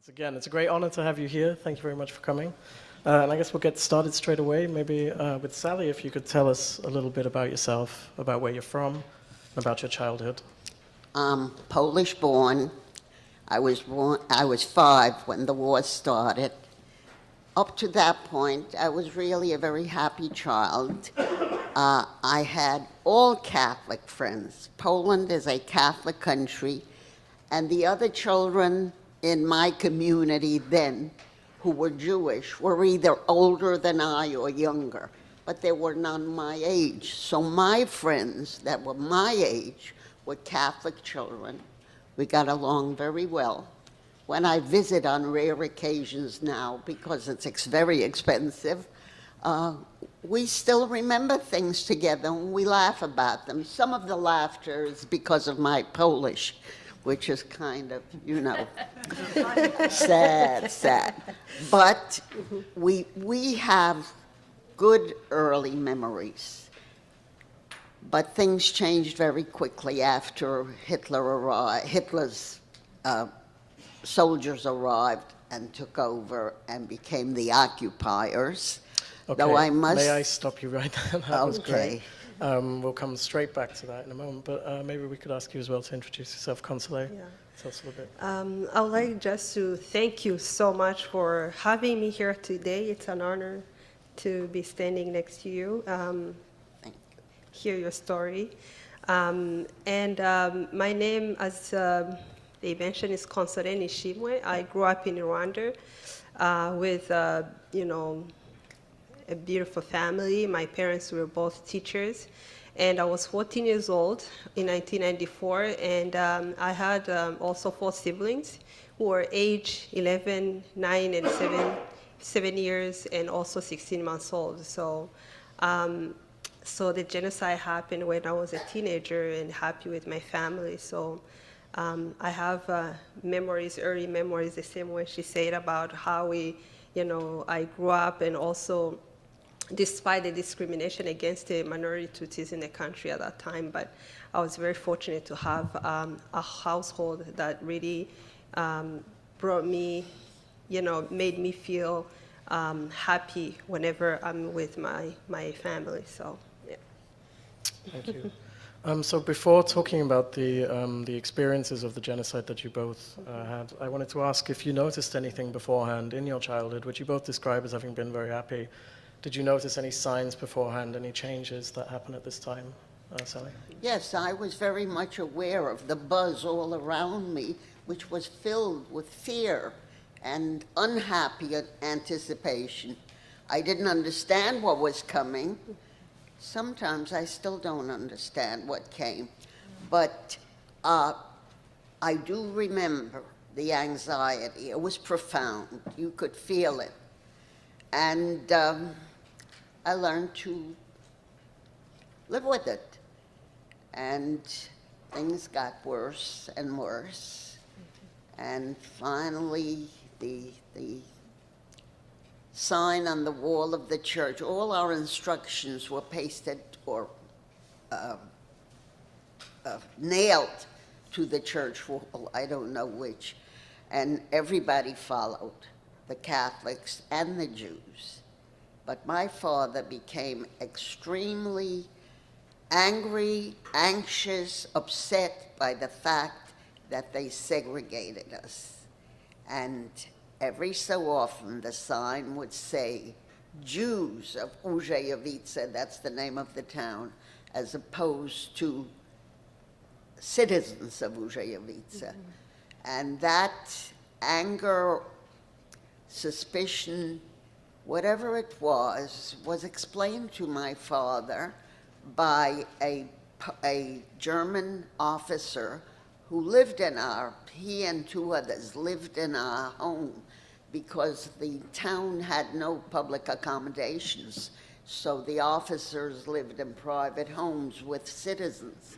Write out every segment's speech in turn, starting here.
Again, it's a great honor to have you here. Thank you very much for coming. And I guess we'll get started straight away. Maybe with Sally, if you could tell us a little bit about yourself, about where you're from, about your childhood. Polish born. I was 5 when the war started. Up to that point, I was really a very happy child. I had all Catholic friends. Poland is a Catholic country, and the other children in my community then who were Jewish were either older than I or younger, but there were none my age. So my friends that were my age were Catholic children. We got along very well. When I visit on rare occasions now, because it's very expensive, we still remember things together and we laugh about them. Some of the laughter is because of my Polish, which is kind of, sad. But we have good early memories. But things changed very quickly after Hitler's soldiers arrived and took over and became the occupiers. Okay, Though I must... may I stop you right there? That was great. Okay. We'll come straight back to that in a moment, but maybe we could ask you as well to introduce yourself, Consolee. Yeah. Tell us a little bit. I would like just to thank you so much for having me here today. It's an honor to be standing next to you, hear your story. My name, as they mentioned, is Consolee Nishimwe. I grew up in Rwanda with, a beautiful family. My parents were both teachers. And I was 14 years old in 1994, and I had also 4 siblings who were age 11, 9, and 7 years, and also 16 months old. So the genocide happened when I was a teenager and happy with my family. So I have memories, early memories, the same way she said about how I grew up, and also despite the discrimination against the minority Tutsis in the country at that time. But I was very fortunate to have a household that really brought me, made me feel happy whenever I'm with my family. So, yeah. Thank you. So before talking about the experiences of the genocide that you both had, I wanted to ask if you noticed anything beforehand in your childhood, which you both describe as having been very happy. Did you notice any signs beforehand, any changes that happened at this time, Sally? Yes, I was very much aware of the buzz all around me, which was filled with fear and unhappy anticipation. I didn't understand what was coming. Sometimes I still don't understand what came. But I do remember the anxiety. It was profound. You could feel it. And I learned to live with it. And things got worse and worse. And finally, the sign on the wall of the church, all our instructions were pasted or nailed to the church wall, I don't know which. And everybody followed, the Catholics and the Jews. But my father became extremely angry, anxious, upset by the fact that they segregated us. And every so often the sign would say, Jews of Ujejovice, that's the name of the town, as opposed to citizens of Ujejovice. Mm-hmm. And that anger, suspicion, whatever it was explained to my father by a German officer who lived in he and 2 others lived in our home because the town had no public accommodations. So the officers lived in private homes with citizens.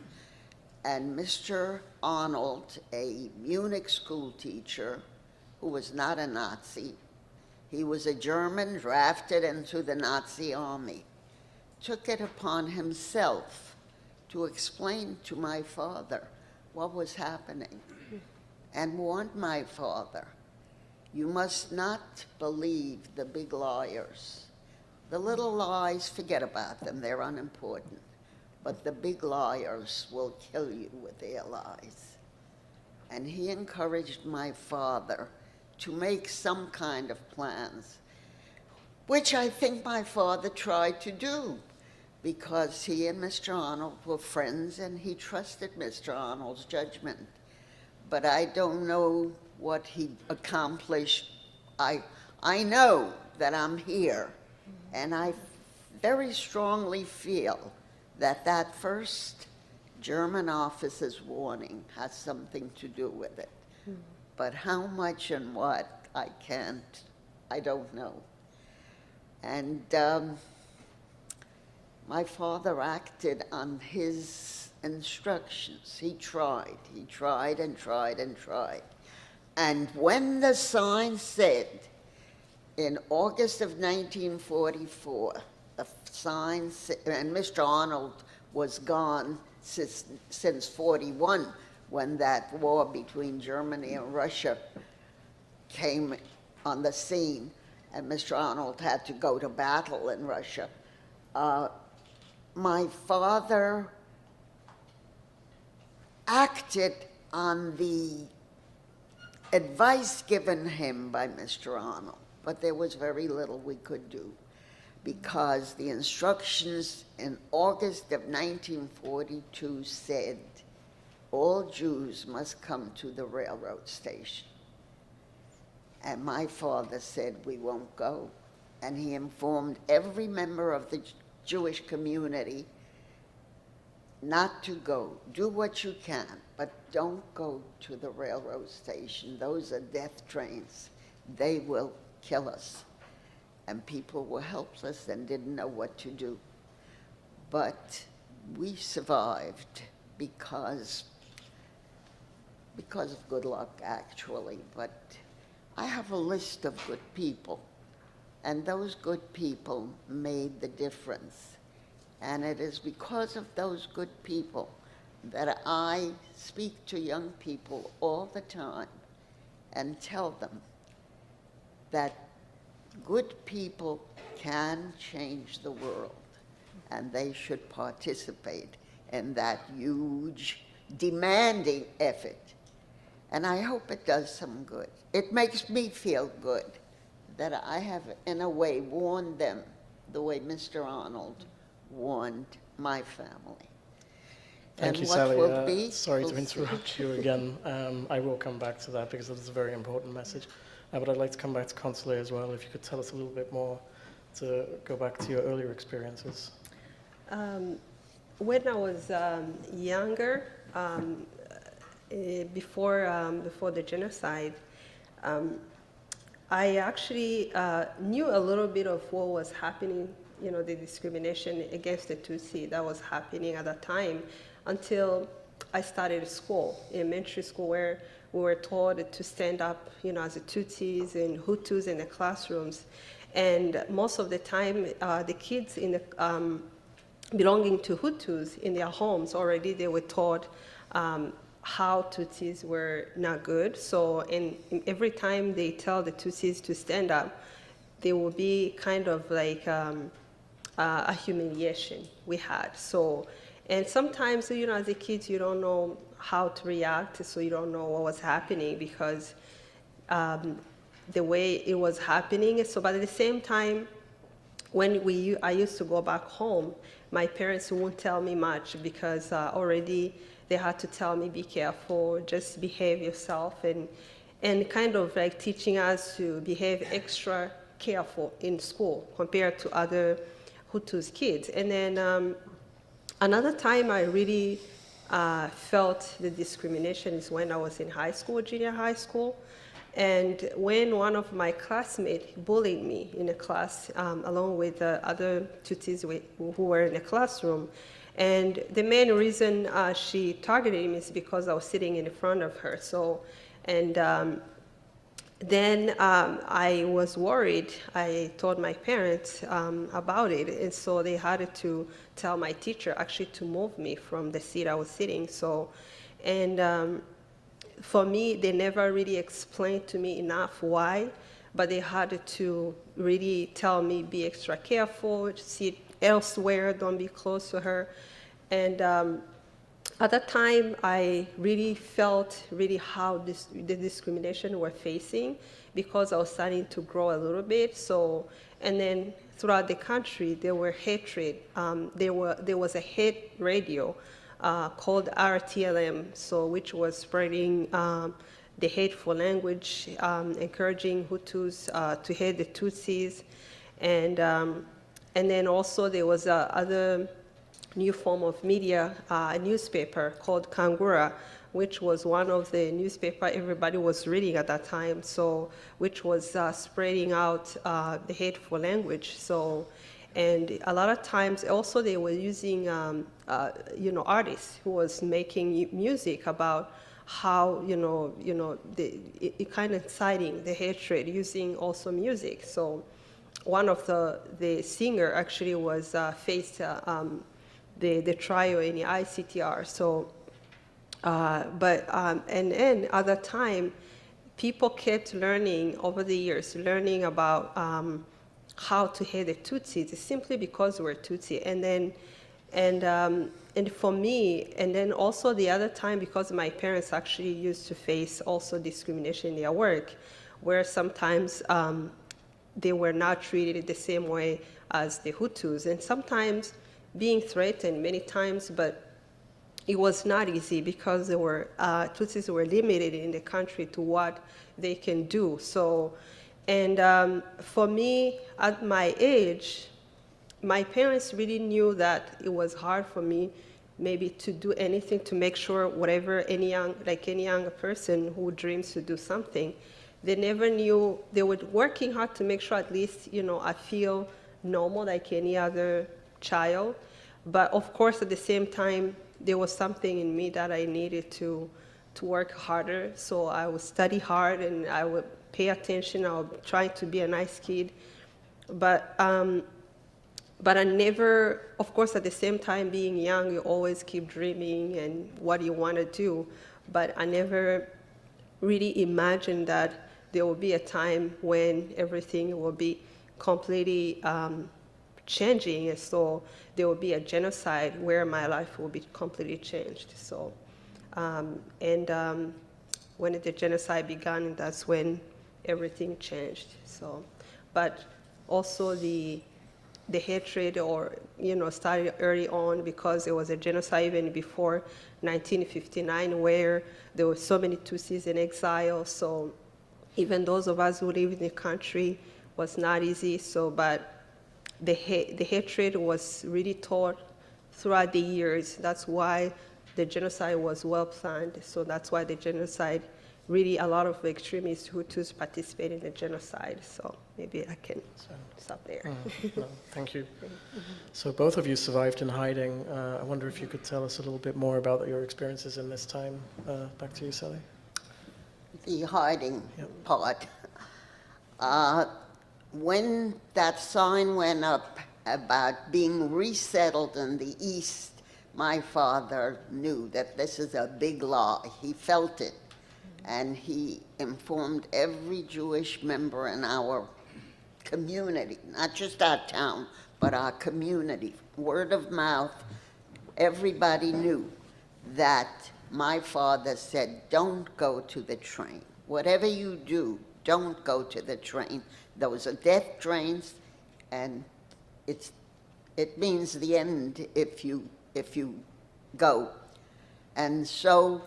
And Mr. Arnold, a Munich school teacher who was not a Nazi, he was a German drafted into the Nazi army, took it upon himself to explain to my father what was happening and warned my father. You must not believe the big liars. The little lies, forget about them, they're unimportant. But the big liars will kill you with their lies. And he encouraged my father to make some kind of plans, which I think my father tried to do, because he and Mr. Arnold were friends and he trusted Mr. Arnold's judgment. But I don't know what he accomplished. I know that I'm here, and I very strongly feel that that first German officer's warning has something to do with it. But how much and what, I don't know. And my father acted on his instructions. He tried and tried and tried. And when the sign said, in August of 1944, the sign said, and Mr. Arnold was gone since 41, when that war between Germany and Russia came on the scene, and Mr. Arnold had to go to battle in Russia. My father acted on the advice given him by Mr. Arnold, but there was very little we could do, because the instructions in August of 1942 said all Jews must come to the railroad station. And my father said, we won't go. And he informed every member of the Jewish community not to go. Do what you can, but don't go to the railroad station. Those are death trains. They will kill us. And people were helpless and didn't know what to do. But we survived because of good luck, actually. But I have a list of good people, and those good people made the difference. And it is because of those good people that I speak to young people all the time and tell them that good people can change the world, and they should participate in that huge, demanding effort. And I hope it does some good. It makes me feel good that I have, in a way, warned them the way Mr. Arnold warned my family. Thank you, Sally. Sorry to interrupt you again. I will come back to that because it is a very important message. But I'd like to come back to Consolee as well, if you could tell us a little bit more, to go back to your earlier experiences. When I was younger, before the genocide, I actually knew a little bit of what was happening, the discrimination against the Tutsi that was happening at that time, until I started school, elementary school, where we were taught to stand up, as the Tutsis and Hutus in the classrooms. And most of the time, the kids in the, belonging to Hutus in their homes already, they were taught how Tutsis were not good. So every time they tell the Tutsis to stand up, there will be kind of like a humiliation we had. So, and sometimes, as a kid, you don't know how to react, so you don't know what was happening because the way it was happening. So, but at the same time, when I used to go back home, my parents wouldn't tell me much because already they had to tell me, be careful, just behave yourself, and kind of like teaching us to behave extra careful in school compared to other Hutus kids. And then another time I really felt the discrimination is when I was in high school, junior high school. And when one of my classmates bullied me in a class, along with other Tutsis who were in the classroom. And the main reason she targeted me is because I was sitting in front of her. So, and then I was worried. I told my parents about it, and so they had to tell my teacher actually to move me from the seat I was sitting. So, and for me, they never really explained to me enough why, but they had to really tell me, be extra careful, sit elsewhere, don't be close to her. And at that time, I really felt really how the discrimination we're facing, because I was starting to grow a little bit. So, and then throughout the country, there were hatred. There was a hate radio called RTLM, so which was spreading the hateful language, encouraging Hutus to hate the Tutsis, and then also there was other new form of media, a newspaper called Kangura, which was one of the newspaper everybody was reading at that time, so which was spreading out the hateful language. So, and a lot of times also they were using artists who was making music about how it kind of inciting the hatred using also music. So one of the singer actually was faced the trial in the ICTR. So, and at that time, people kept learning over the years, learning about how to hate the Tutsis simply because we're Tutsi. And for me, and then also the other time, because my parents actually used to face also discrimination in their work, where sometimes they were not treated the same way as the Hutus, and sometimes being threatened many times, but it was not easy because there were Tutsis were limited in the country to what they can do. So, and for me, at my age, my parents really knew that it was hard for me maybe to do anything to make sure whatever any young person who dreams to do something, they never knew. They were working hard to make sure at least, I feel normal like any other child. But of course, at the same time, there was something in me that I needed to work harder. So I would study hard and I would pay attention. I would try to be a nice kid. But I never, of course, at the same time, being young, you always keep dreaming and what you want to do. But I never really imagined that there will be a time when everything will be completely changing, and so there will be a genocide where my life will be completely changed. So, when the genocide began, that's when everything changed. So, but also the hatred, started early on because there was a genocide even before 1959, where there were so many Tutsis in exile. So, even those of us who live in the country was not easy. So, but the hatred was really taught throughout the years. That's why the genocide was well planned. So that's why the genocide, really a lot of extremists Hutus participate in the genocide. So maybe I can stop there. No, thank you. So both of you survived in hiding. I wonder if you could tell us a little bit more about your experiences in this time. Back to you, Sally. The hiding part. When that sign went up about being resettled in the East, my father knew that this is a big lie. He felt it, and he informed every Jewish member in our community, not just our town, but our community. Word of mouth, everybody knew that my father said, don't go to the train. Whatever you do, don't go to the train. Those are death trains, and it means the end if you go. And so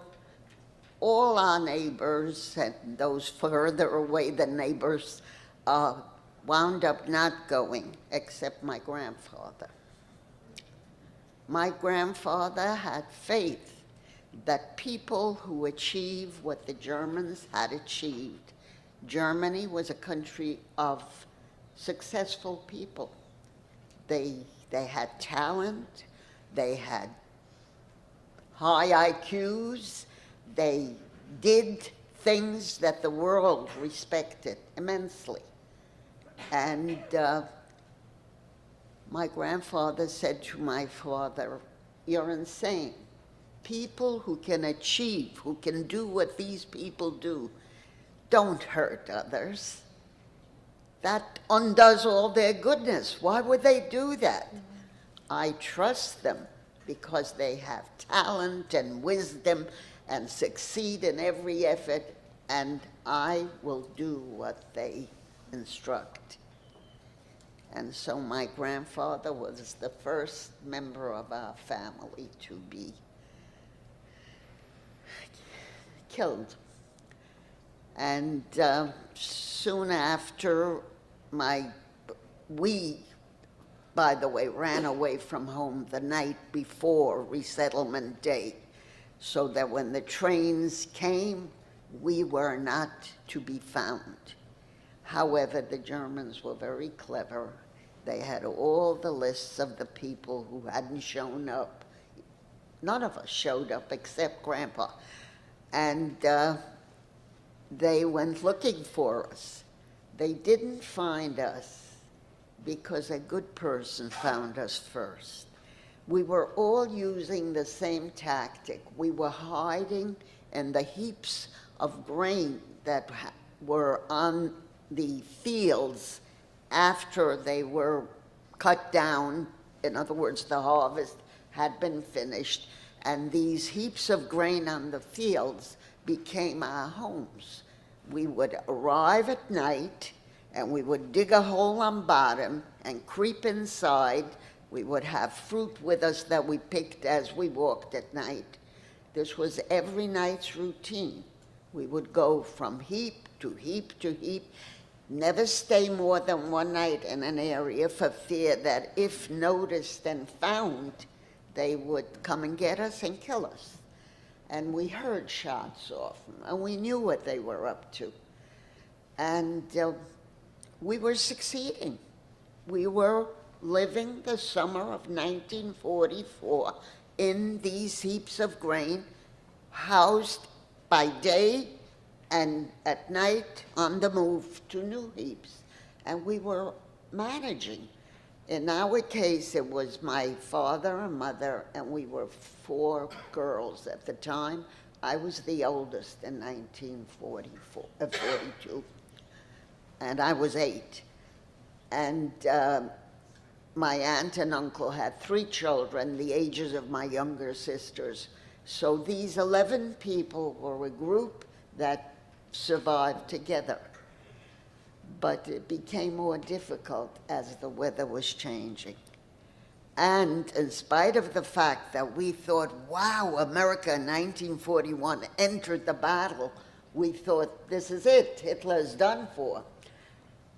all our neighbors and those further away than neighbors wound up not going, except my grandfather. My grandfather had faith that people who achieve what the Germans had achieved. Germany was a country of successful people. They had talent, they had high IQs, they did things that the world respected immensely. And my grandfather said to my father, "You're insane. people who can achieve, who can do what these people do, don't hurt others. That undoes all their goodness. Why would they do that? I trust them because they have talent and wisdom and succeed in every effort, and I will do what they instruct. And so my grandfather was the first member of our family to be killed. And soon after, we, by the way, ran away from home the night before resettlement day, so that when the trains came, we were not to be found. However, the Germans were very clever. They had all the lists of the people who hadn't shown up. None of us showed up except Grandpa. And they went looking for us. They didn't find us because a good person found us first. We were all using the same tactic. We were hiding in the heaps of grain that were on the fields after they were cut down. In other words, the harvest had been finished, and these heaps of grain on the fields became our homes. We would arrive at night, and we would dig a hole on bottom and creep inside. We would have fruit with us that we picked as we walked at night. This was every night's routine. We would go from heap to heap to heap, never stay more than one night in an area for fear that if noticed and found, they would come and get us and kill us. And we heard shots often, and we knew what they were up to. And we were succeeding. We were living the summer of 1944 in these heaps of grain, housed by day and at night on the move to new heaps. And we were managing. In our case, it was my father and mother, and we were 4 girls at the time. I was the oldest in 1942, and I was 8. And my aunt and uncle had 3 children, the ages of my younger sisters. So these 11 people were a group that survived together. But it became more difficult as the weather was changing. And in spite of the fact that we thought, wow, America in 1941 entered the battle, we thought, this is it, Hitler's done for.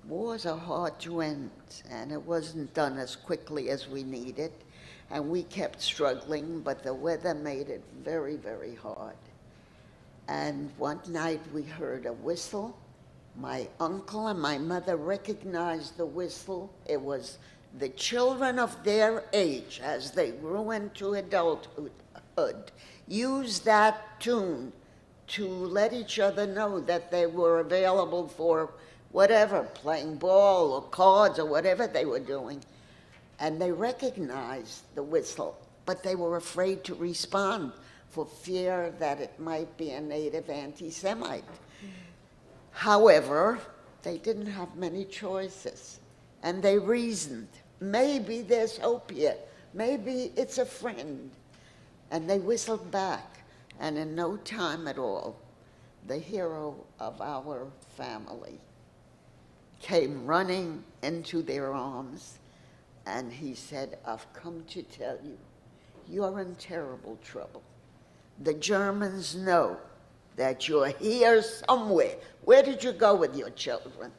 Wars are hard to end, and it wasn't done as quickly as we needed. And we kept struggling, but the weather made it very, very hard. And one night we heard a whistle. My uncle and my mother recognized the whistle. It was the children of their age, as they grew into adulthood, used that tune to let each other know that they were available for whatever, playing ball or cards or whatever they were doing. And they recognized the whistle, but they were afraid to respond for fear that it might be a native anti-Semite. However, they didn't have many choices, and they reasoned, maybe there's hope here, maybe it's a friend. And they whistled back, and in no time at all, the hero of our family came running into their arms, and he said, I've come to tell you, you're in terrible trouble. The Germans know that you're here somewhere. Where did you go with your children?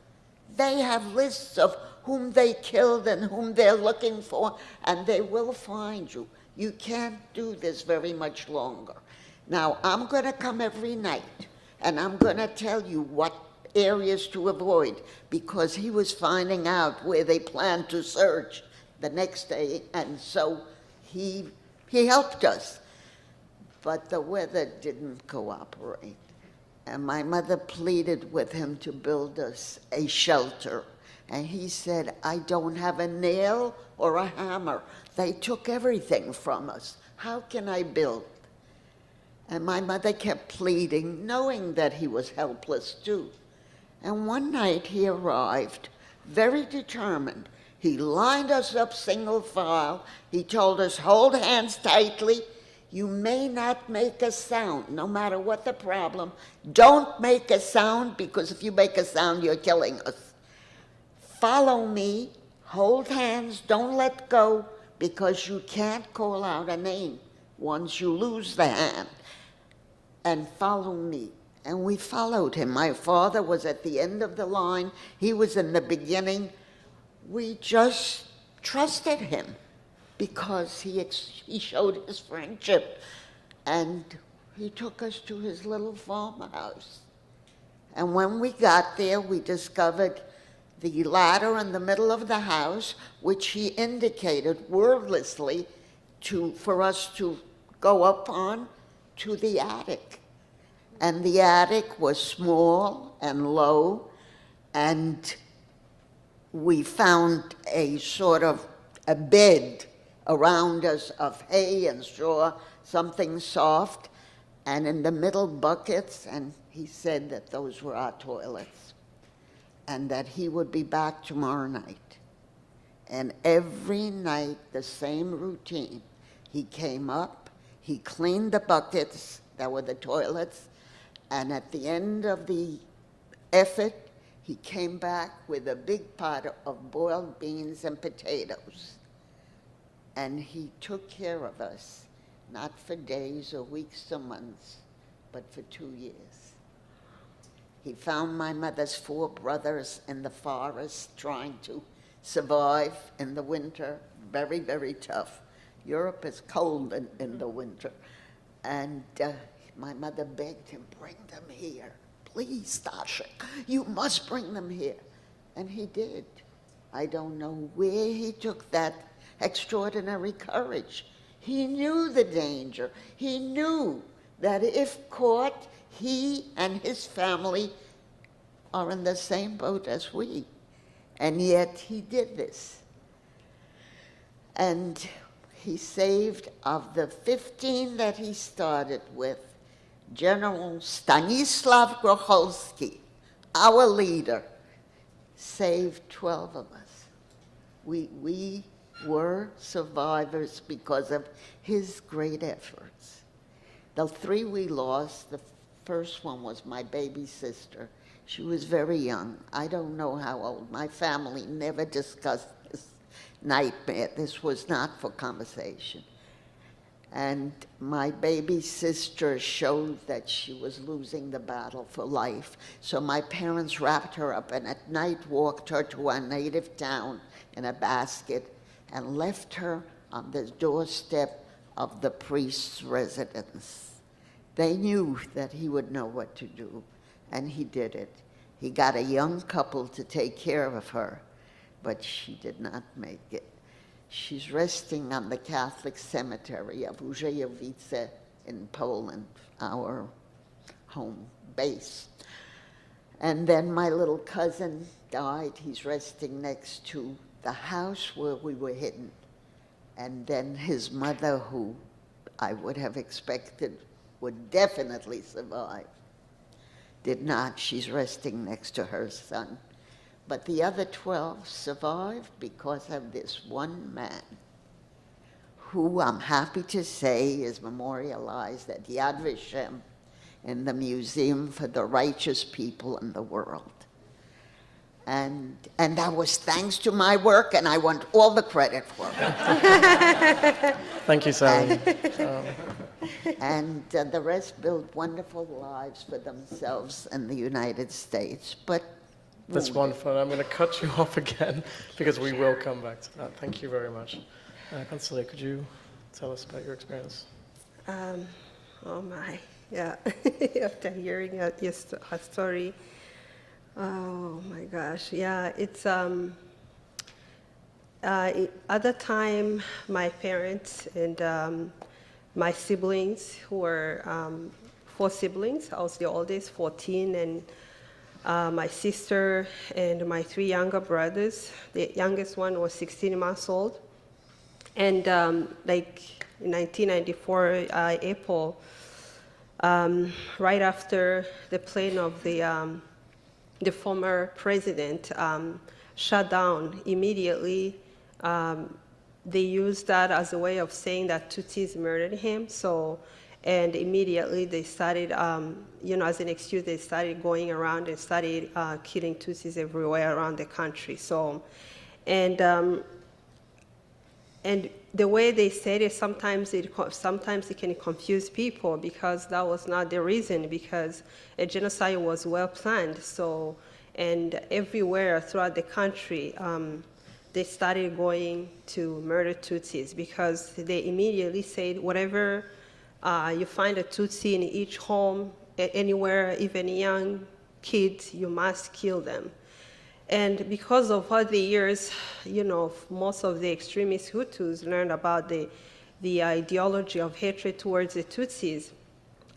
They have lists of whom they killed and whom they're looking for, and they will find you. You can't do this very much longer. Now, I'm going to come every night, and I'm going to tell you what areas to avoid, because he was finding out where they planned to search the next day, and so he helped us. But the weather didn't cooperate. And my mother pleaded with him to build us a shelter. And he said, I don't have a nail or a hammer. They took everything from us. How can I build? And my mother kept pleading, knowing that he was helpless too. And one night he arrived, very determined. He lined us up single file. He told us, hold hands tightly. You may not make a sound, no matter what the problem. Don't make a sound, because if you make a sound, you're killing us. Follow me, hold hands, don't let go, because you can't call out a name once you lose the hand. And follow me. And we followed him. My father was at the end of the line. He was in the beginning. We just trusted him because he showed his friendship. And he took us to his little farmhouse. And when we got there, we discovered the ladder in the middle of the house, which he indicated wordlessly for us to go up on, to the attic. And the attic was small and low, and we found a sort of a bed around us of hay and straw, something soft, and in the middle buckets, and he said that those were our toilets, and that he would be back tomorrow night. And every night, the same routine. He came up, he cleaned the buckets that were the toilets, and at the end of the effort, he came back with a big pot of boiled beans and potatoes. And he took care of us, not for days or weeks or months, but for 2 years. He found my mother's 4 brothers in the forest trying to survive in the winter, very, very tough. Europe is cold in the winter. And my mother begged him, bring them here. Please, Stasha, you must bring them here. And he did. I don't know where he took that extraordinary courage. He knew the danger. He knew that if caught, he and his family are in the same boat as we. And yet he did this. And he saved, of the 15 that he started with, General Stanislav Grocholski, our leader, saved 12 of us. We were survivors because of his great efforts. The 3 we lost, the first one was my baby sister. She was very young. I don't know how old. My family never discussed this nightmare. This was not for conversation. And my baby sister showed that she was losing the battle for life. So my parents wrapped her up and at night walked her to our native town in a basket and left her on the doorstep of the priest's residence. They knew that he would know what to do, and he did it. He got a young couple to take care of her, but she did not make it. She's resting on the Catholic cemetery of Ujejowice in Poland, our home base. And then my little cousin died. He's resting next to the house where we were hidden. And then his mother, who I would have expected would definitely survive, did not. She's resting next to her son. But the other 12 survived because of this one man, who I'm happy to say is memorialized at Yad Vashem in the Museum for the Righteous People in the World. And that was thanks to my work, and I want all the credit for it. Thank you, Sally. And the rest built wonderful lives for themselves in the United States. But That's wonderful. I'm going to cut you off again because we will come back to that. Thank you very much. Consolee, could you tell us about your experience? Oh my, yeah. After hearing her story, oh my gosh, yeah. It's at the time, my parents and my siblings, who were 4 siblings. I was the oldest, 14, and my sister and my 3 younger brothers. The youngest one was 16 months old. And like in 1994, April, right after the plane of the former president shut down, immediately they used that as a way of saying that Tutsis murdered him. So, and immediately they started, as an excuse, they started going around and started killing Tutsis everywhere around the country. So, and the way they said it, sometimes it can confuse people, because that was not the reason, because a genocide was well planned. So, and everywhere throughout the country, they started going to murder Tutsis, because they immediately said, whatever you find a Tutsi in each home, anywhere, even young kids, you must kill them. And because of all the years, most of the extremist Hutus learned about the ideology of hatred towards the Tutsis.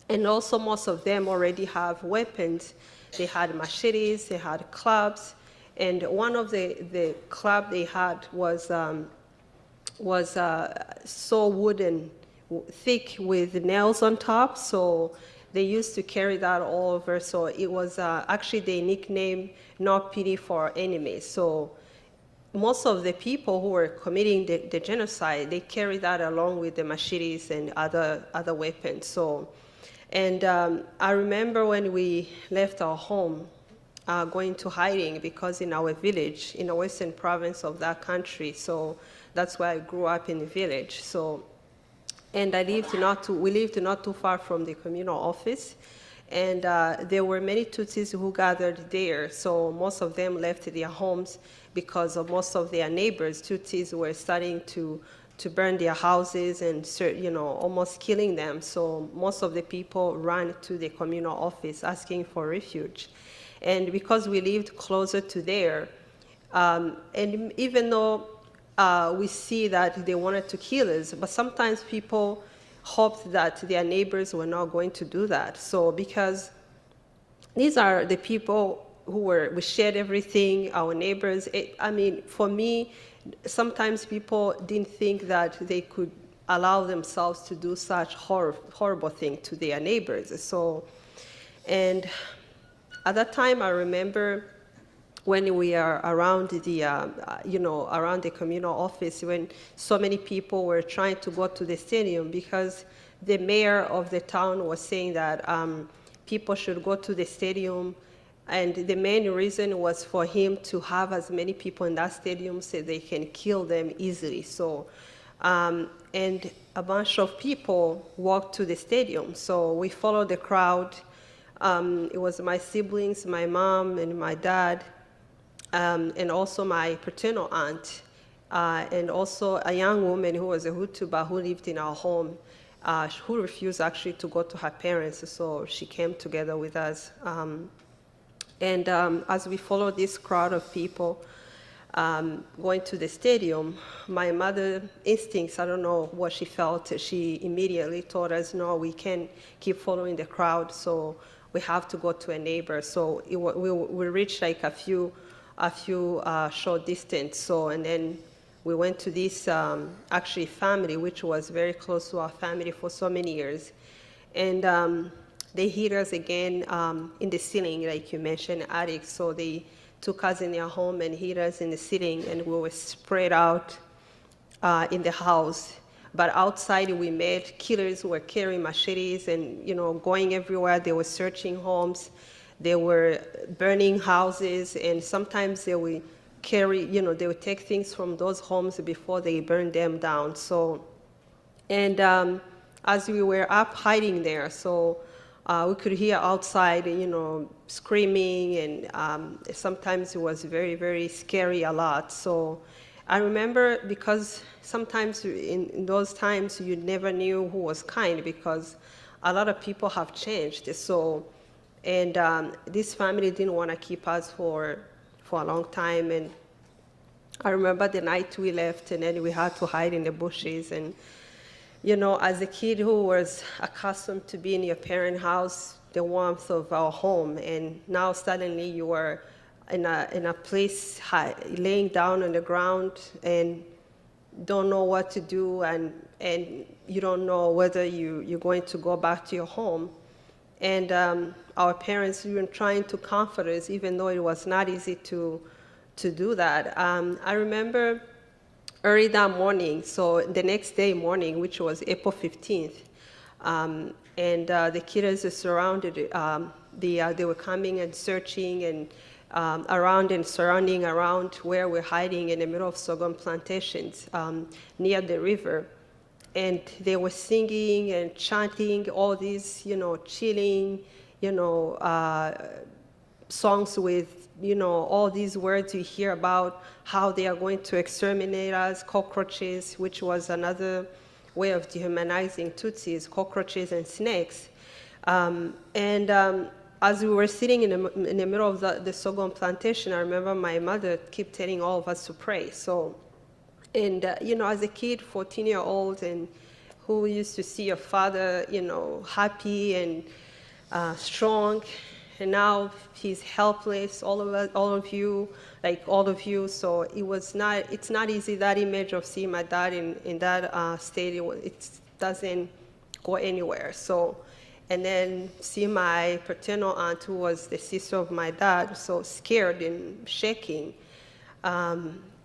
And also most of them already have weapons. They had machetes, they had clubs. And one of the club they had was so wooden, thick with nails on top. So they used to carry that all over. So it was actually they nicknamed "No Pity for Enemies." So most of the people who were committing the genocide, they carried that along with the machetes and other weapons. So, and I remember when we left our home, going to hiding, because in our village, in the western province of that country, so that's where I grew up, in the village. So, and we lived not too far from the communal office, and there were many Tutsis who gathered there. So most of them left their homes because of most of their neighbors. Tutsis were starting to burn their houses and, almost killing them. So most of the people ran to the communal office asking for refuge. And because we lived closer to there, and even though we see that they wanted to kill us, but sometimes people hoped that their neighbors were not going to do that. So because these are the people we shared everything, our neighbors. For me, sometimes people didn't think that they could allow themselves to do such horrible thing to their neighbors. So, and at that time, I remember when we are around around the communal office, when so many people were trying to go to the stadium, because the mayor of the town was saying that people should go to the stadium, and the main reason was for him to have as many people in that stadium so they can kill them easily. So, and a bunch of people walked to the stadium. So we followed the crowd. It was my siblings, my mom and my dad, and also my paternal aunt, and also a young woman who was a Hutu but who lived in our home, who refused actually to go to her parents, so she came together with us. And as we followed this crowd of people going to the stadium, my mother's instincts, I don't know what she felt, she immediately told us, no, we can't keep following the crowd, so we have to go to a neighbor. So we reached like a few short distance. So, and then we went to this actually family, which was very close to our family for so many years. And they hit us again in the ceiling, like you mentioned, attic. So they took us in their home and hit us in the ceiling, and we were spread out in the house. But outside, we met killers who were carrying machetes and, going everywhere. They were searching homes. They were burning houses, and sometimes they would carry, they would take things from those homes before they burned them down. So, and as we were up hiding there, so we could hear outside, screaming, and sometimes it was very, very scary a lot. So I remember, because sometimes in those times you never knew who was kind, because a lot of people have changed. So, and this family didn't want to keep us for a long time. And I remember the night we left, and then we had to hide in the bushes. And as a kid who was accustomed to be in your parents' house, the warmth of our home, and now suddenly you are in a place laying down on the ground and don't know what to do, and you don't know whether you're going to go back to your home. And our parents were trying to comfort us, even though it was not easy to do that. I remember early that morning, so the next day morning, which was April 15th, and the killers surrounded, they were coming and searching and around and surrounding around where we're hiding in the middle of sorghum plantations near the river. And they were singing and chanting all these, chilling, songs with, all these words you hear about how they are going to exterminate us, cockroaches, which was another way of dehumanizing Tutsis, cockroaches and snakes. As we were sitting in the middle of the sorghum plantation, I remember my mother kept telling all of us to pray. So, and as a kid, 14-year-old, and who used to see your father, happy and strong, and now he's helpless, all of you. So it's not easy, that image of seeing my dad in that state, it doesn't go anywhere. So, and then see my paternal aunt, who was the sister of my dad, so scared and shaking.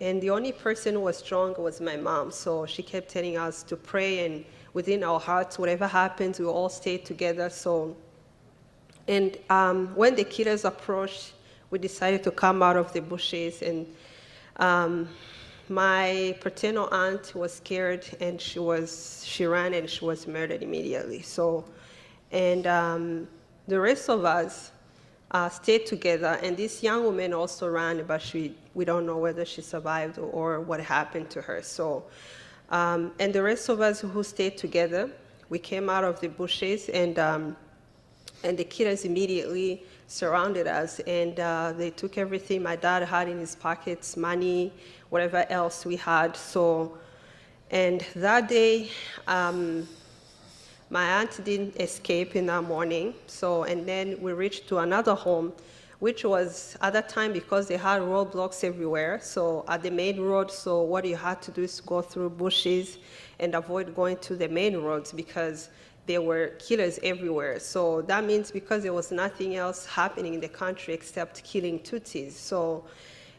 And the only person who was strong was my mom. So she kept telling us to pray, and within our hearts, whatever happens, we all stay together. So, and when the killers approached, we decided to come out of the bushes. And my paternal aunt was scared, and she ran, and she was murdered immediately. So, and the rest of us stayed together, and this young woman also ran, but we don't know whether she survived or what happened to her. So, and the rest of us who stayed together, we came out of the bushes, and the killers immediately surrounded us, and they took everything my dad had in his pockets, money, whatever else we had. So, and that day, my aunt didn't escape in that morning. So, and then we reached to another home, which was at that time, because they had roadblocks everywhere. So at the main road, so what you had to do is go through bushes and avoid going to the main roads, because there were killers everywhere. So that means because there was nothing else happening in the country except killing Tutsis. So,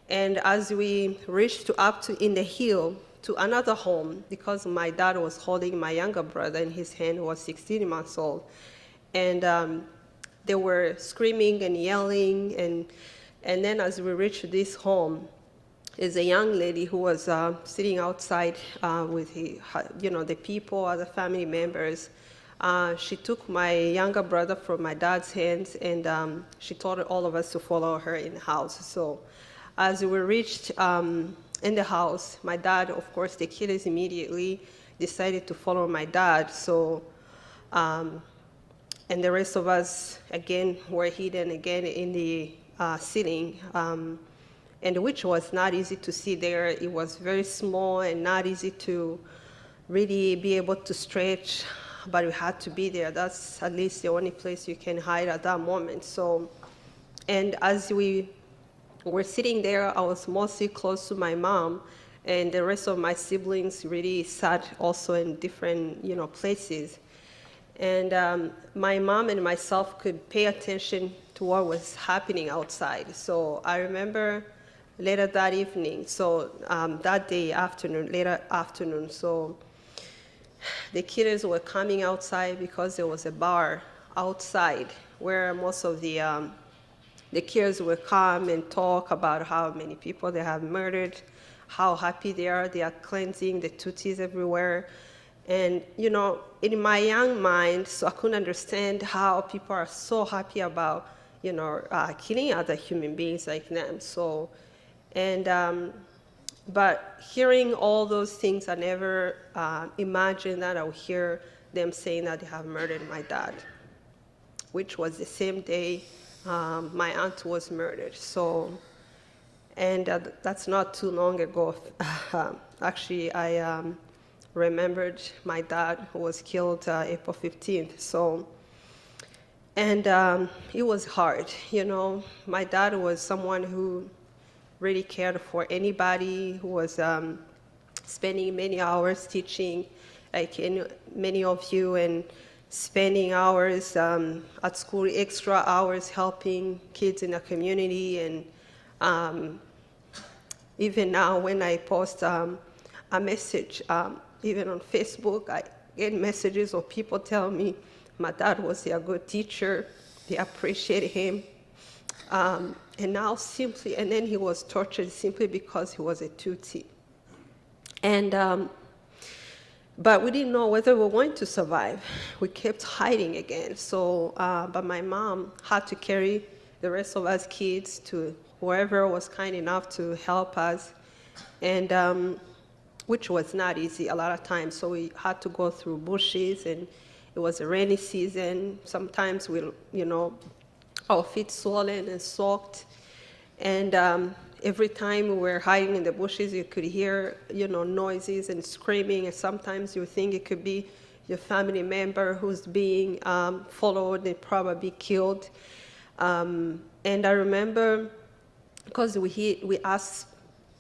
and as we reached up to in the hill, to another home, because my dad was holding my younger brother in his hand, who was 16 months old. And they were screaming and yelling, and then as we reached this home, is a young lady who was sitting outside with the people, other family members. She took my younger brother from my dad's hands, and she told all of us to follow her in the house. So as we reached in the house, my dad, of course, the killers immediately decided to follow my dad. So, and the rest of us, again, were hidden again in the ceiling, and which was not easy to see there. It was very small and not easy to really be able to stretch, but we had to be there. That's at least the only place you can hide at that moment. So, and as we were sitting there, I was mostly close to my mom, and the rest of my siblings really sat also in different, places. And my mom and myself could pay attention to what was happening outside. So I remember later that evening, so that day later afternoon, so the killers were coming outside because there was a bar outside where most of the killers would come and talk about how many people they have murdered, how happy they are cleansing the Tutsis everywhere. And, in my young mind, so I couldn't understand how people are so happy about, killing other human beings like them. So, and, but hearing all those things, I never imagined that I would hear them saying that they have murdered my dad, which was the same day my aunt was murdered. So, and that's not too long ago. Actually, I remembered my dad, who was killed April 15th. So, and it was hard, My dad was someone who really cared for anybody, who was spending many hours teaching, like many of you, and spending hours at school, extra hours helping kids in the community. And even now when I post a message, even on Facebook, I get messages of people telling me my dad was a good teacher, they appreciate him. And now simply, and then he was tortured simply because he was a Tutsi. And, but we didn't know whether we were going to survive. We kept hiding again. So, but my mom had to carry the rest of us kids to whoever was kind enough to help us, and which was not easy a lot of times. So we had to go through bushes, and it was a rainy season. Sometimes we, our feet swollen and soaked. And every time we were hiding in the bushes, you could hear, noises and screaming. And sometimes you think it could be your family member who's being followed and probably killed. And I remember, because we asked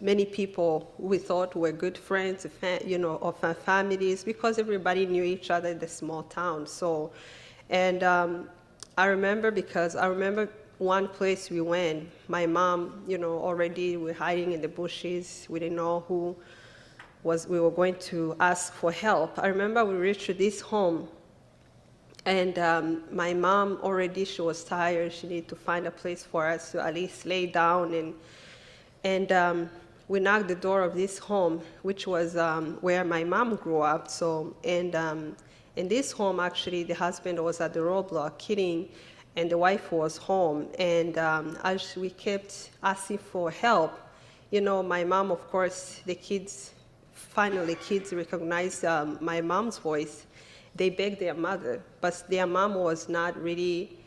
many people we thought were good friends, of our families, because everybody knew each other in the small town. So, and I remember one place we went, my mom, already we're hiding in the bushes. We didn't know who we were going to ask for help. I remember we reached this home, and my mom already, she was tired. She needed to find a place for us to at least lay down. And we knocked the door of this home, which was where my mom grew up. So, and in this home, actually, the husband was at the roadblock kidding, and the wife was home. And as we kept asking for help, my mom, of course, finally kids recognized my mom's voice. They begged their mother, but their mom was not really,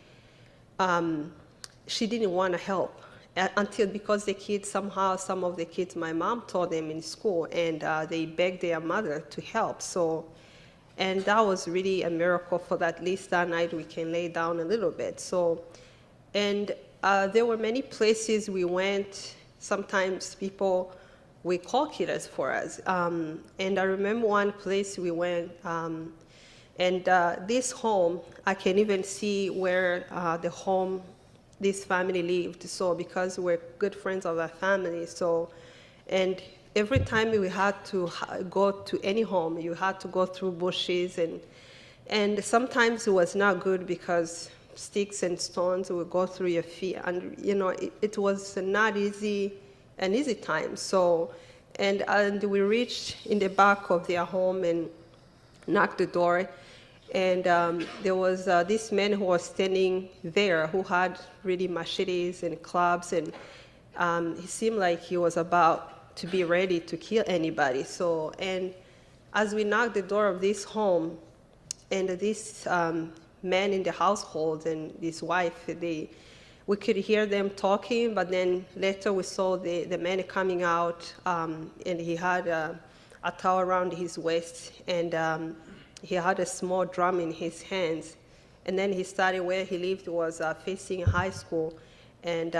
she didn't want to help because the kids, somehow, some of the kids, my mom taught them in school, and they begged their mother to help. So, and that was really a miracle for that. At least that night we can lay down a little bit. So, and there were many places we went. Sometimes people will call killers for us. And I remember one place we went, and this home, I can even see where the home this family lived. So because we're good friends of our family, so, and every time we had to go to any home, you had to go through bushes, and sometimes it was not good because sticks and stones would go through your feet, and it was not an easy time. So, and we reached in the back of their home and knocked the door. And there was this man who was standing there who had really machetes and clubs, and he seemed like he was about to be ready to kill anybody. So, and as we knocked the door of this home, and this man in the household and his wife, we could hear them talking, but then later we saw the man coming out, and he had a towel around his waist, and he had a small drum in his hands. And then he started where he lived was facing a high school. And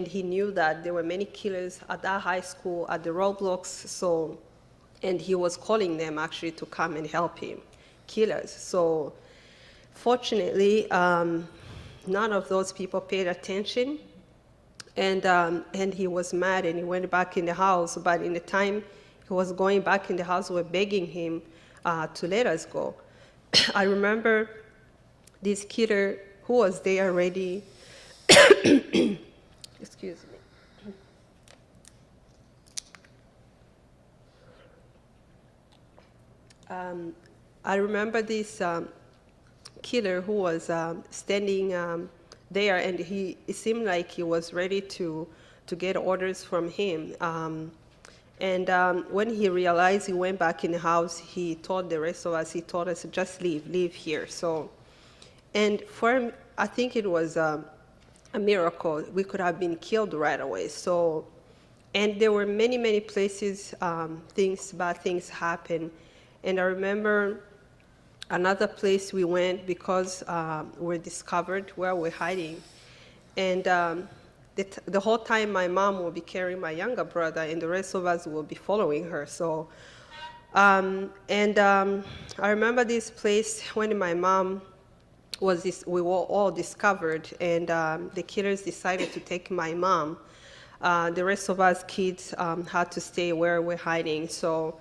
he knew that there were many killers at that high school, at the roadblocks. So, and he was calling them actually to come and help him, killers. So fortunately, none of those people paid attention. And he was mad, and he went back in the house. But in the time he was going back in the house, we were begging him to let us go. I remember this killer who was there already. Excuse me. I remember this killer who was standing there, and it seemed like he was ready to get orders from him. And when he realized, he went back in the house, he told the rest of us, he told us, just leave here. So, and for him, I think it was a miracle. We could have been killed right away. So, and there were many, many places, bad things happened. And I remember another place we went because we were discovered where we're hiding. And the whole time my mom will be carrying my younger brother, and the rest of us will be following her. So I remember this place when my mom we were all discovered, and the killers decided to take my mom. The rest of us kids had to stay where we're hiding. So,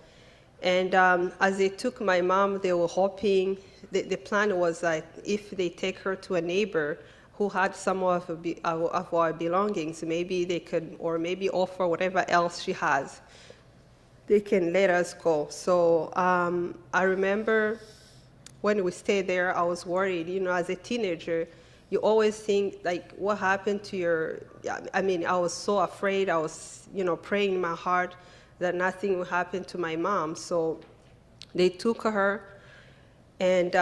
and as they took my mom, they were hoping, the plan was that if they take her to a neighbor who had some of our belongings, maybe they could, or maybe offer whatever else she has, they can let us go. So I remember when we stayed there, I was worried. You know, as a teenager, you always think, like, what happened to your, I mean, I was so afraid. I was, you know, praying in my heart that nothing would happen to my mom. So they took her, and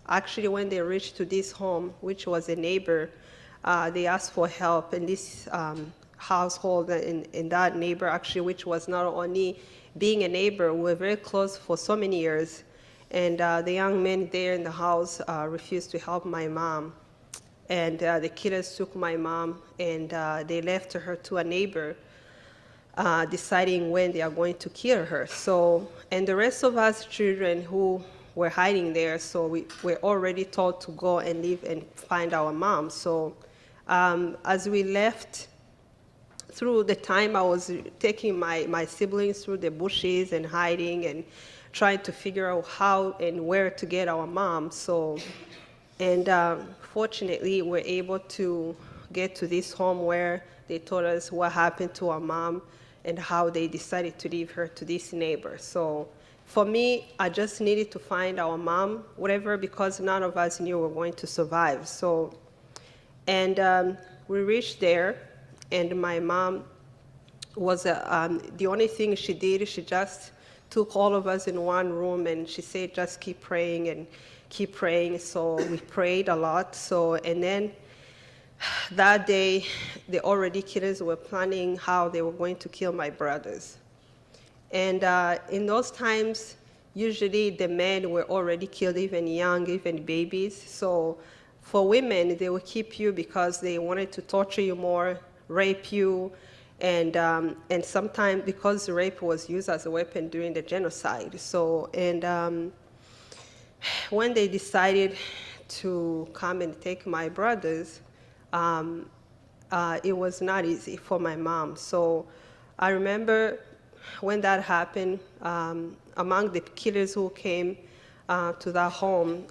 actually when they reached to this home, which was a neighbor, they asked for help, and this household and that neighbor, actually, which was not only being a neighbor, we were very close for so many years. And the young men there in the house refused to help my mom. And the killers took my mom, and they left her to a neighbor, deciding when they are going to kill her. So, and the rest of us children who were hiding there, so we were already told to go and leave and find our mom. So as we left, through the time I was taking my siblings through the bushes and hiding and trying to figure out how and where to get our mom. So, and fortunately, we're able to get to this home where they told us what happened to our mom and how they decided to leave her to this neighbor. So for me, I just needed to find our mom, whatever, because none of us knew we were going to survive. So, and we reached there, and my mom was, the only thing she did, she just took all of us in one room, and she said, just keep praying and keep praying. So we prayed a lot. So, and then that day, the already killers were planning how they were going to kill my brothers. And in those times, usually the men were already killed, even young, even babies. So for women, they would keep you because they wanted to torture you more, rape you, and sometimes because rape was used as a weapon during the genocide. So, and when they decided to come and take my brothers, it was not easy for my mom. So I remember when that happened, among the killers who came to that home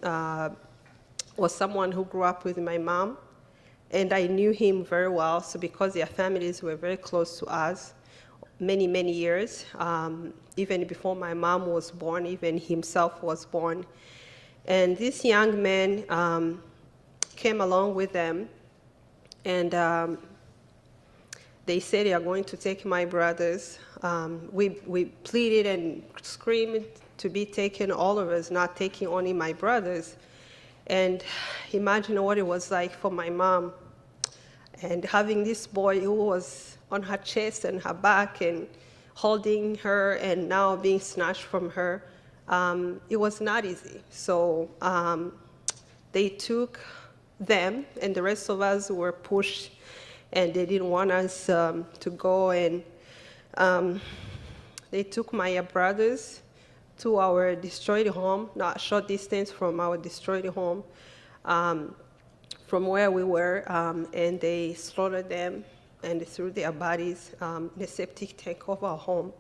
was someone who grew up with my mom. And I knew him very well, so because their families were very close to us, many, many years, even before my mom was born, even himself was born. And this young man came along with them, and they said they are going to take my brothers. We pleaded and screamed to be taken, all of us, not taking only my brothers. And imagine what it was like for my mom, and having this boy who was on her chest and her back and holding her and now being snatched from her. It was not easy. So they took them, and the rest of us were pushed, and they didn't want us to go. And they took my brothers to our destroyed home, not a short distance from our destroyed home, from where we were, and they slaughtered them and threw their bodies in the septic tank of our home.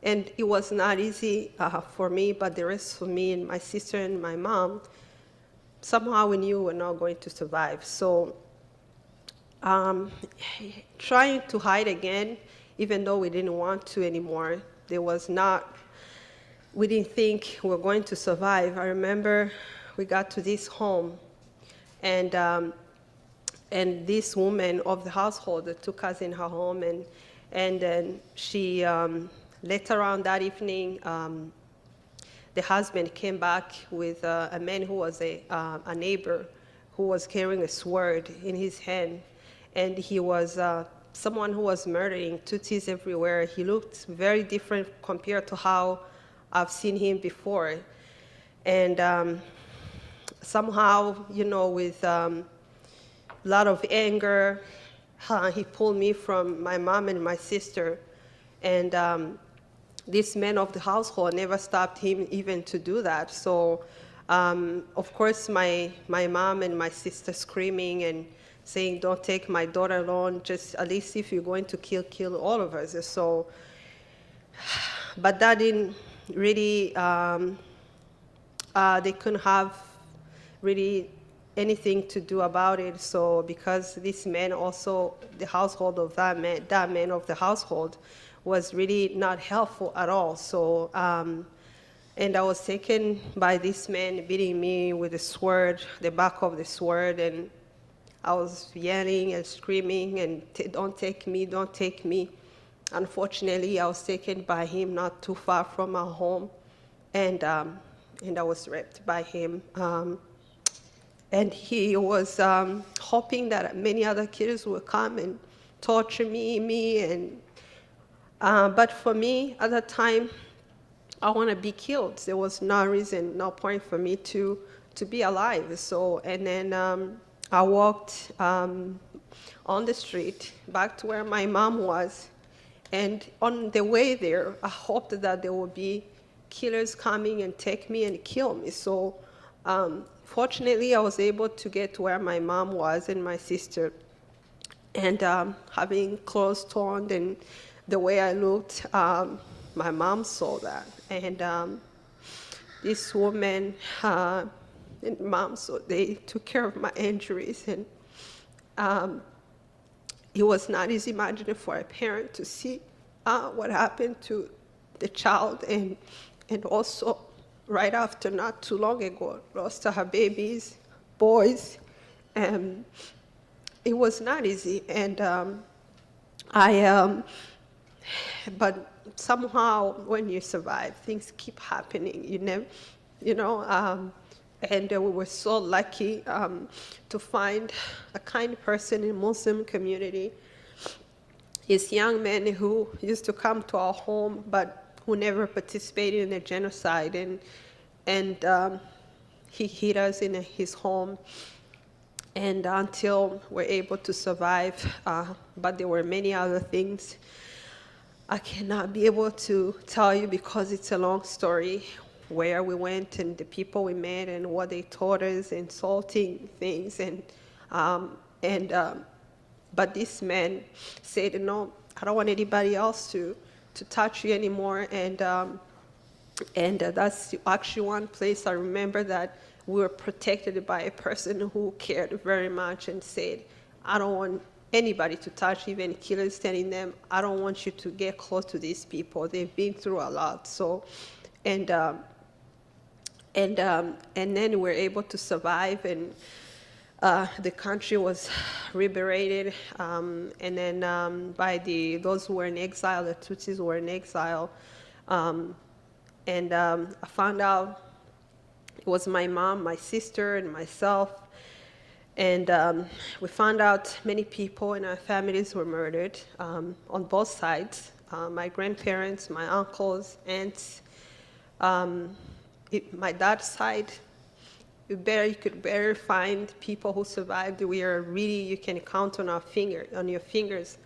And it was not easy for me, but the rest of me and my sister and my mom, somehow we knew we were not going to survive. So trying to hide again, even though we didn't want to anymore, we didn't think we were going to survive. I remember we got to this home, and this woman of the household took us in her home, and then she, later on that evening, the husband came back with a man who was a neighbor who was carrying a sword in his hand, and he was someone who was murdering Tutsis everywhere. He looked very different compared to how I've seen him before. And somehow, you know, with a lot of anger, he pulled me from my mom and my sister. And this man of the household never stopped him even to do that. So, of course, my mom and my sister screaming and saying, don't take my daughter alone, just at least if you're going to kill all of us. So, but that didn't really, they couldn't have really anything to do about it. So because this man also, the household of that man of the household was really not helpful at all. So, and I was taken by this man beating me with a sword, the back of the sword, and I was yelling and screaming and don't take me, don't take me. Unfortunately, I was taken by him not too far from our home, and I was raped by him. And he was hoping that many other kids would come and torture me, and but for me at that time, I want to be killed. There was no reason, no point for me to be alive. So, and then I walked on the street back to where my mom was, and on the way there, I hoped that there would be killers coming and take me and kill me. So, fortunately, I was able to get to where my mom was and my sister, and having clothes torn and the way I looked, my mom saw that, and this woman and mom, so they took care of my injuries, and it was not easy imagining for a parent to see what happened to the child, and also right after, not too long ago, lost her babies, boys, and it was not easy, and but somehow when you survive, things keep happening. You never, and we were so lucky to find a kind person in Muslim community. This young man who used to come to our home, but who never participated in the genocide, and he hid us in his home, and until we're able to survive. But there were many other things I cannot be able to tell you because it's a long story, where we went and the people we met and what they taught us, insulting things, but this man said, no, I don't want anybody else to touch you anymore, and that's actually one place I remember that we were protected by a person who cared very much and said, I don't want anybody to touch, even killers telling them, I don't want you to get close to these people. They've been through a lot. So, and then we're able to survive, and the country was liberated, and then by those who were in exile, the Tutsis were in exile, and I found out it was my mom, my sister, and myself. And we found out many people in our families were murdered on both sides. My grandparents, my uncles, aunts. My dad's side, you could barely find people who survived. We are really, you can count on your fingers.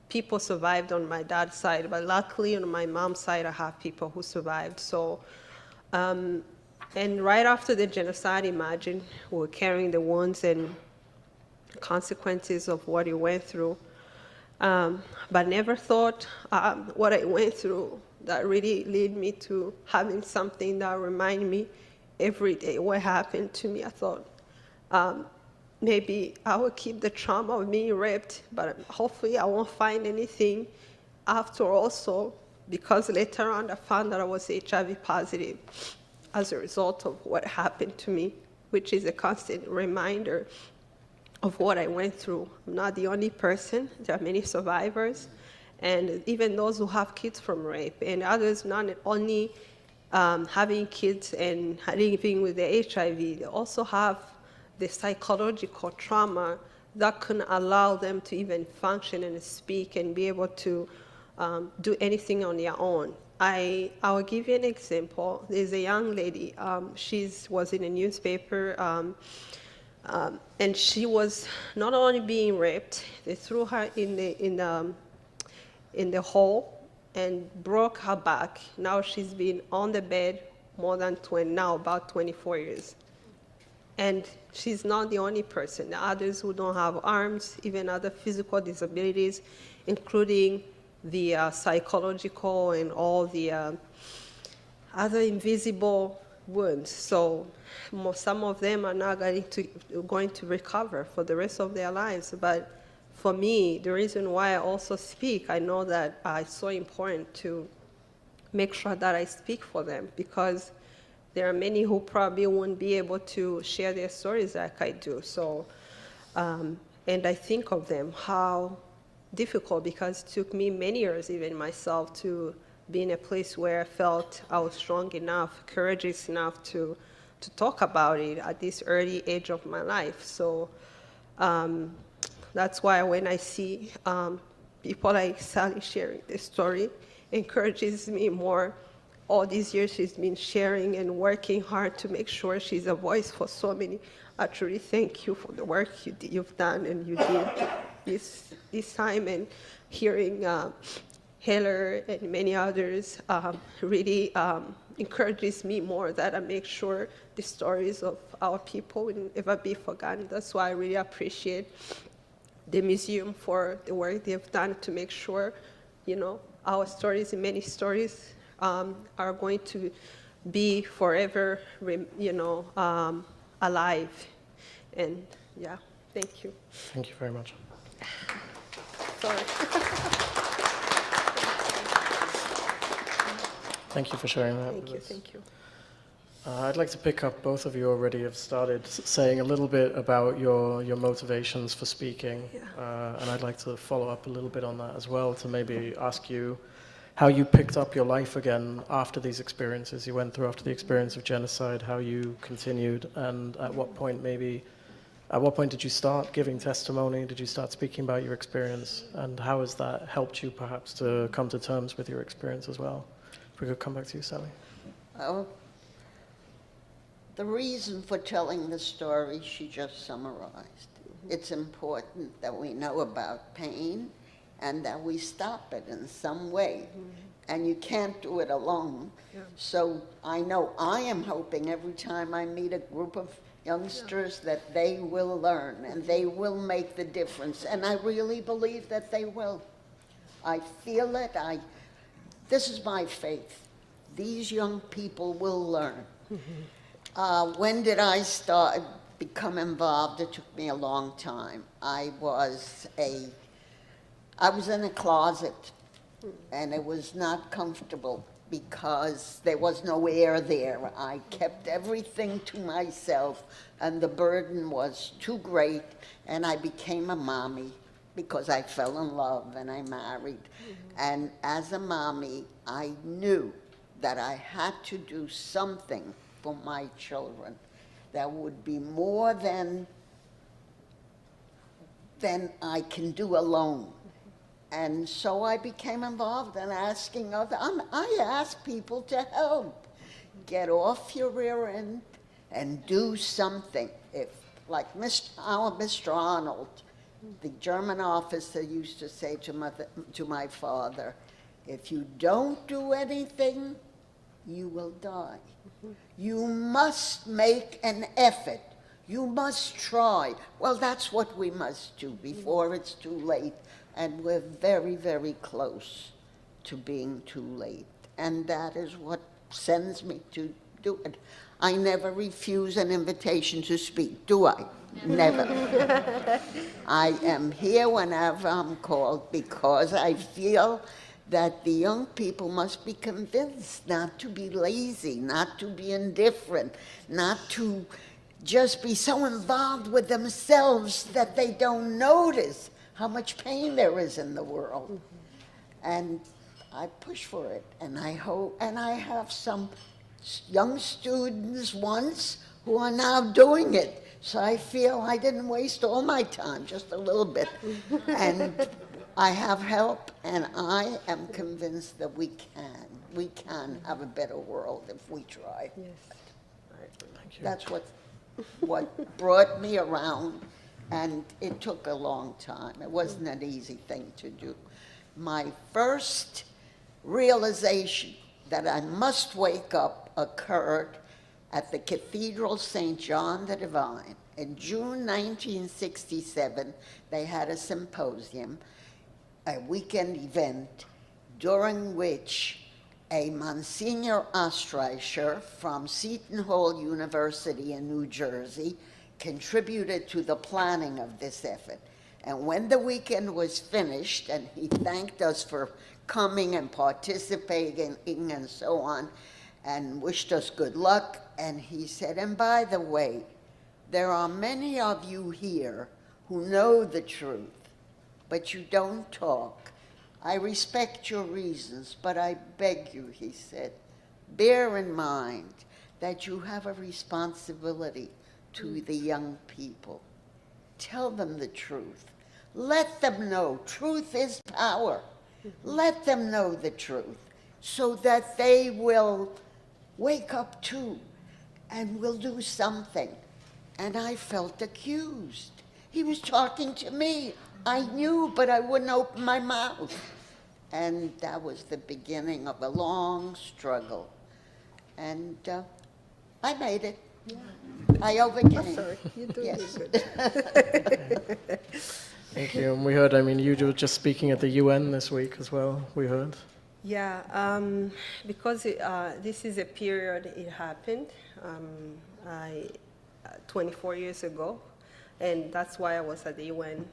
People survived on my dad's side, but luckily on my mom's side, I have people who survived. So, and right after the genocide, imagine, we were carrying the wounds and consequences of what you went through. But never thought what I went through that really led me to having something that remind me every day what happened to me. I thought maybe I will keep the trauma of being raped, but hopefully I won't find anything after also, because later on I found that I was HIV positive as a result of what happened to me, which is a constant reminder of what I went through. I'm not the only person. There are many survivors, and even those who have kids from rape, and others not only having kids and living with the HIV, they also have the psychological trauma that can allow them to even function and speak and be able to do anything on their own. I'll give you an example. There's a young lady, she was in a newspaper, and she was not only being raped, they threw her in the hole and broke her back. Now she's been on the bed about 24 years. And she's not the only person. There are others who don't have arms, even other physical disabilities, including the psychological and all the other invisible wounds. So some of them are not going to recover for the rest of their lives. But for me, the reason why I also speak, I know that it's so important to make sure that I speak for them, because there are many who probably won't be able to share their stories like I do. So, and I think of them, how difficult, because it took me many years, even myself, to be in a place where I felt I was strong enough, courageous enough to talk about it at this early age of my life. So that's why when I see people like Sally sharing this story, encourages me more. All these years she's been sharing and working hard to make sure she's a voice for so many. I truly thank you for the work you've done and you did this time, and hearing Heller and many others really encourages me more, that I make sure the stories of our people will never be forgotten. That's why I really appreciate the museum for the work they've done to make sure, our stories, and many stories, are going to be forever, alive. And yeah, thank you. Thank you very much. Sorry. Thank you for sharing that. Thank you. I'd like to pick up, both of you already have started saying a little bit about your motivations for speaking. Yeah. And I'd like to follow up a little bit on that as well, to maybe ask you how you picked up your life again after these experiences you went through, after the experience of genocide, how you continued, and at what point did you start giving testimony? Did you start speaking about your experience? And how has that helped you perhaps to come to terms with your experience as well? If we could come back to you, Sally. Well, the reason for telling the story she just summarized. It's important that we know about pain and that we stop it in some way. And you can't do it alone. Yeah. So I know I am hoping every time I meet a group of youngsters that they will learn and they will make the difference. And I really believe that they will. I feel it. This is my faith. These young people will learn. When did I become involved? It took me a long time. I was in a closet, and it was not comfortable because there was no air there. I kept everything to myself, and the burden was too great, and I became a mommy because I fell in love and I married. And as a mommy, I knew that I had to do something for my children that would be more than I can do alone. And so I became involved in asking I asked people to help. Get off your rear end and do something. Like Mr. Arnold, the German officer, used to say to my father, if you don't do anything, you will die. You must make an effort. You must try. Well, that's what we must do before it's too late. And we're very, very close to being too late. And that is what sends me to do it. I never refuse an invitation to speak, do I? Never. I am here whenever I'm called because I feel that the young people must be convinced not to be lazy, not to be indifferent, not to just be so involved with themselves that they don't notice how much pain there is in the world. And I push for it, and I hope, and I have some young students once who are now doing it. So I feel I didn't waste all my time, just a little bit. And I have help, and I am convinced that we can have a better world if we try. Yes. Thank you. That's what brought me around, and it took a long time. It wasn't an easy thing to do. My first realization that I must wake up occurred at the Cathedral St. John the Divine. In June 1967, they had a symposium, a weekend event, during which a Monsignor Ostreicher from Seton Hall University in New Jersey contributed to the planning of this effort. And when the weekend was finished, and he thanked us for coming and participating and so on, and wished us good luck, and he said, and by the way, there are many of you here who know the truth, but you don't talk. I respect your reasons, but I beg you, he said, bear in mind that you have a responsibility to the young people. Tell them the truth. Let them know. Truth is power. Let them know the truth so that they will wake up too and will do something. And I felt accused. He was talking to me. I knew, but I wouldn't open my mouth. And that was the beginning of a long struggle. And I made it. Yeah. I overcame. Oh, sorry, you're doing Yes. good. Thank you. And we heard, I mean, you were just speaking at the UN this week as well, we heard. Yeah, because this is a period it happened 24 years ago, and that's why I was at the UN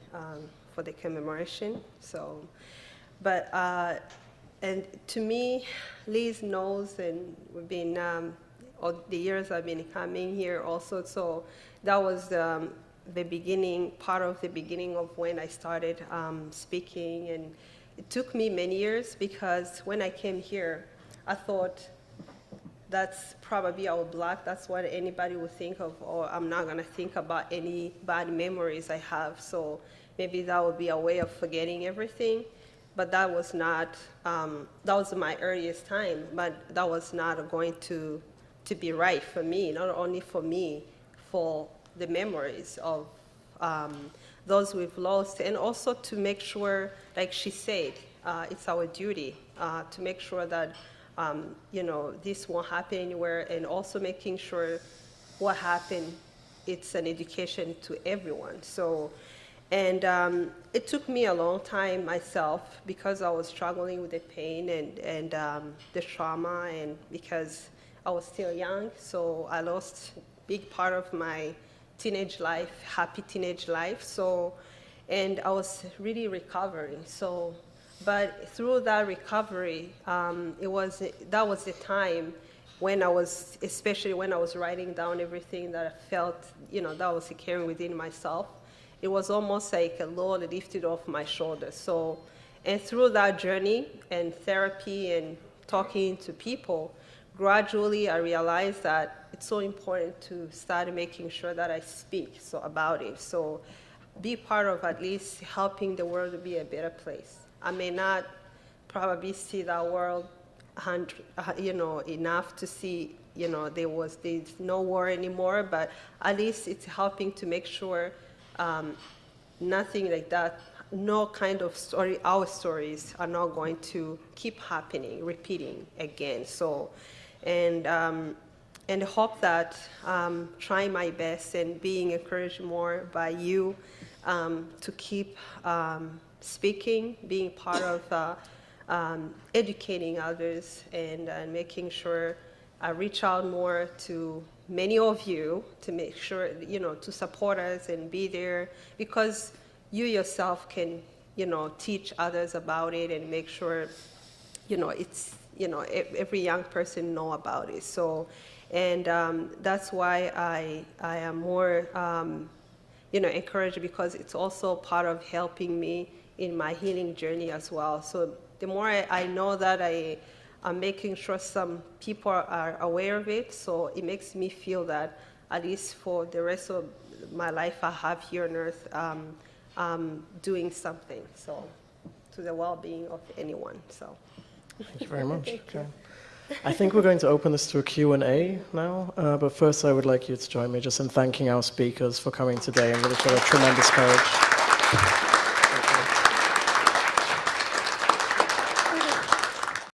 for the commemoration. So, but and to me, Liz knows, and we've been all the years I've been coming here also. So that was the beginning, part of the beginning of when I started speaking, and it took me many years because when I came here, I thought that's probably our Black, that's what anybody would think of, or I'm not gonna think about any bad memories I have, so maybe that would be a way of forgetting everything, but that was not, that was my earliest time, but that was not going to be right for me, not only for me, for the memories of those we've lost, and also to make sure, like she said, it's our duty to make sure that you know, this won't happen anywhere, and also making sure what happened, it's an education to everyone. So, and it took me a long time myself because I was struggling with the pain and the trauma, and because I was still young, so I lost a big part of my teenage life, happy teenage life. So, and I was really recovering. So, but through that recovery, that was the time when I was, especially when I was writing down everything that I felt, you know, that I was carrying within myself. It was almost like a load lifted off my shoulders. So, and through that journey and therapy and talking to people, gradually I realized that it's so important to start making sure that I speak about it. So be part of at least helping the world to be a better place. I may not probably see that world, you know, enough to see, you know, there's no war anymore, but at least it's helping to make sure nothing like that, no kind of story, our stories are not going to keep happening, repeating again. So, and hope that trying my best and being encouraged more by you to keep speaking, being part of educating others, and making sure I reach out more to many of you to make sure, you know, to support us and be there, because you yourself can, you know, teach others about it and make sure, you know, it's, you know, every young person know about it. So, and that's why I am more, you know, encouraged, because it's also part of helping me in my healing journey as well. So the more I know that I'm making sure some people are aware of it, so it makes me feel that at least for the rest of my life I have here on earth, doing something, so to the well-being of anyone. So Thank you very much. Okay. I think we're going to open this to a Q&A now, but first I would like you to join me just in thanking our speakers for coming today and really for their tremendous courage.